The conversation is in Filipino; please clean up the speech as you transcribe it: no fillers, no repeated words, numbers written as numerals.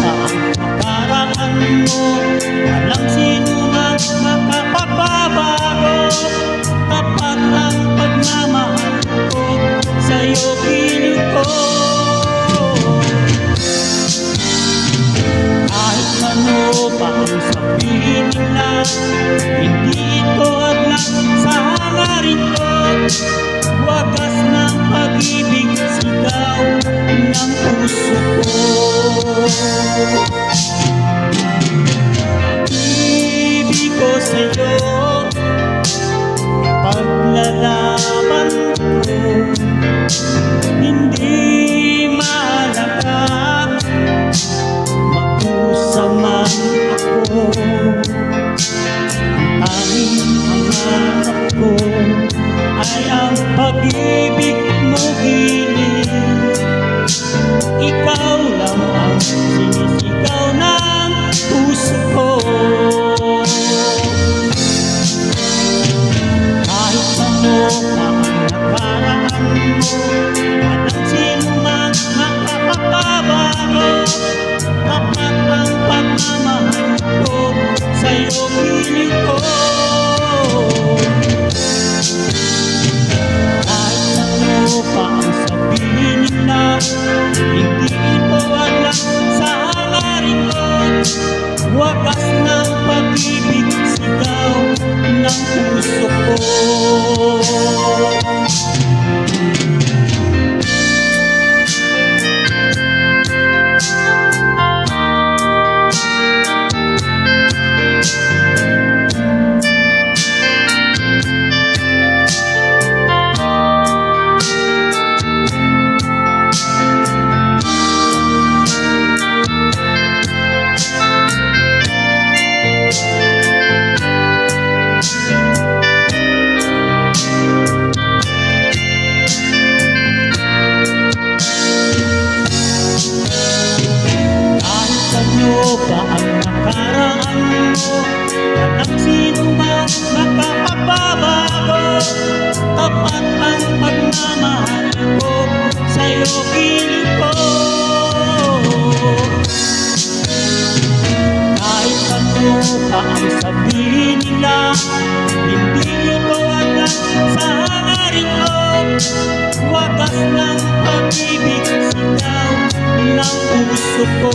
pa ang nakaraan mo, walang sino man makapagbabago. Tapat ang pagmamahal ko sa'yo, piling ko. Kahit ano pa ang sabihin nila, hindi ito hadlang sa hangarin ko. Wagas ng pag-ibig, sigaw ng puso ko. Pag-ibig ko sa'yo, paglalaban ko, hindi mahalaga magkusa man ako. Ang tanging pangarap ko ay ang pag-ibig mo, giling. Ikaw lang ang sinisigaw ng puso ko. Kahit ano pa ang nakaraan mo, walang sino man makakapagbabago. Tapat ang pagmamahal ko sa'yo, piling ko. Pa ang sabihin nila, hindi ito hadlang sa hangarin ko. Wagas ng pag-ibig, sigaw ng puso ko. Pa ang nakaraan mo, walang sino man makakapagbabago. Tapat ang pagmamahal ko sa'yo, piling ko. Kahit ano pa ang sabihin nila, hindi ito hadlang sa hangarin ko. Wagas ng pag-ibig, sigaw ng puso ko.